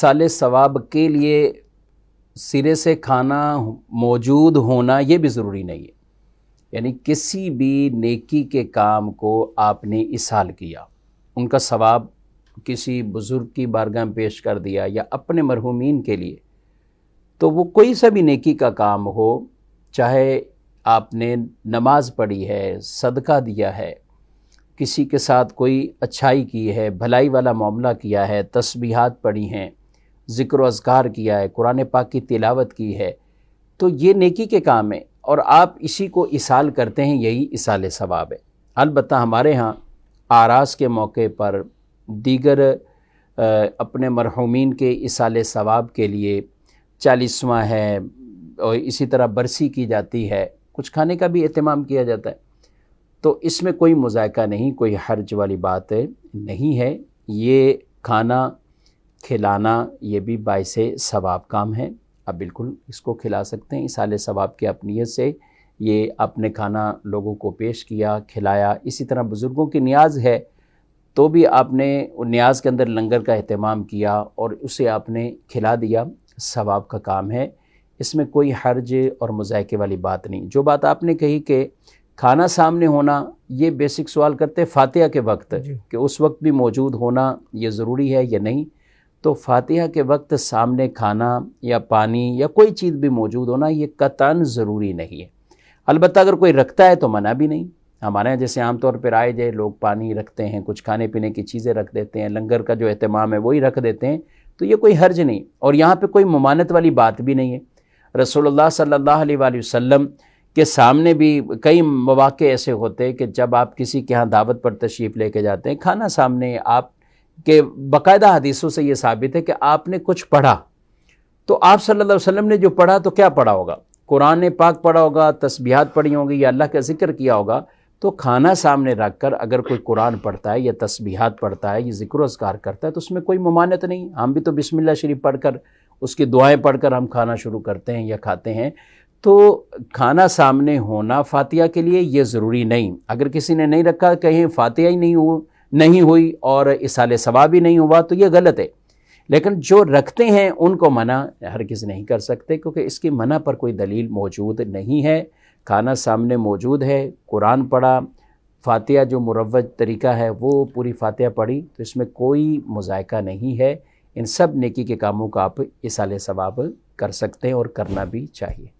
साले सवाब के लिए सिरे से खाना मौजूद होना ये भी ज़रूरी नहीं है। यानी किसी भी नेकी के काम को आपने इसाल किया, उनका सवाब किसी बुज़ुर्ग की बारगाह में पेश कर दिया या अपने मरहूमीन के लिए, तो वो कोई सा भी नेकी का काम हो, चाहे आपने नमाज पढ़ी है, सदका दिया है, किसी के साथ कोई अच्छाई की है, भलाई वाला मामला किया है, तस्बीहात पढ़ी हैं, ज़िक्र अज़कार किया है, कुरान पाक की तिलावत की है, तो ये नेकी के काम है और आप इसी को इसाल करते हैं, यही इसाल सवाब है। अलबत्ता हमारे यहाँ आरास के मौके पर दीगर अपने मरहूमीन के इसाल सवाब के लिए 40वां है और इसी तरह बरसी की जाती है, कुछ खाने का भी एहतमाम किया जाता है, तो इसमें कोई मुज़ायका नहीं, कोई हर्ज वाली बात नहीं है। ये खाना खिलाना ये भी बाइसे सवाब काम है, आप बिल्कुल इसको खिला सकते हैं इसाले सवाब की आप नीयत से। ये आपने खाना लोगों को पेश किया, खिलाया, इसी तरह बुज़ुर्गों की नियाज़ है तो भी आपने नियाज़ के अंदर लंगर का एहतमाम किया और उसे आपने खिला दिया, सवाब का काम है, इसमें कोई हर्ज और मुज़ायके वाली बात नहीं। जो बात आपने कही कि खाना सामने होना, ये बेसिक सवाल करते फातिहा के वक्त कि उस वक्त भी मौजूद होना ये ज़रूरी है या नहीं, तो फातिहा के वक्त सामने खाना या पानी या कोई चीज़ भी मौजूद होना ये कतन ज़रूरी नहीं है। अलबत्ता अगर कोई रखता है तो मना भी नहीं। हमारे यहाँ जैसे आम तौर पर आए जाए लोग पानी रखते हैं, कुछ खाने पीने की चीज़ें रख देते हैं, लंगर का जो एहतमाम है वही रख देते हैं, तो ये कोई हर्ज नहीं और यहाँ पे कोई ममानत वाली बात भी नहीं है। रसूलुल्लाह सल्लल्लाहु अलैहि वसल्लम के सामने भी कई मौके ऐसे होते हैं कि जब आप किसी के यहाँ दावत पर तशरीफ़ लेके जाते हैं, खाना सामने, आप के बाकायदा हदीसों से ये साबित है कि आपने कुछ पढ़ा, तो आप सल्लल्लाहु अलैहि वसल्लम ने जो पढ़ा तो क्या पढ़ा होगा, कुरान पाक पढ़ा होगा, तस्बीहात पढ़ी होंगी या अल्लाह का ज़िक्र किया होगा। तो खाना सामने रख कर अगर कोई कुरान पढ़ता है या तस्बीहात पढ़ता है या ज़िक्र अज़कार करता है तो उसमें कोई ममानत नहीं। हम भी तो बिस्मिल्लाह शरीफ पढ़कर, उसकी दुआएं पढ़कर हम खाना शुरू करते हैं या खाते हैं, तो खाना सामने होना फातिहा के लिए ये ज़रूरी नहीं। अगर किसी ने नहीं रखा, कहीं फातिहा ही नहीं हुई और इसाले सवाब ही नहीं हुआ तो ये गलत है। लेकिन जो रखते हैं उनको मना हर किसी नहीं कर सकते, क्योंकि इसकी मना पर कोई दलील मौजूद नहीं है। खाना सामने मौजूद है, कुरान पढ़ा, फातिहा जो मुरव्वज तरीका है वो पूरी फातिहा पढ़ी, तो इसमें कोई मुज़ायका नहीं है। इन सब नेकी के कामों का आप इसाले सवाब कर सकते हैं और करना भी चाहिए।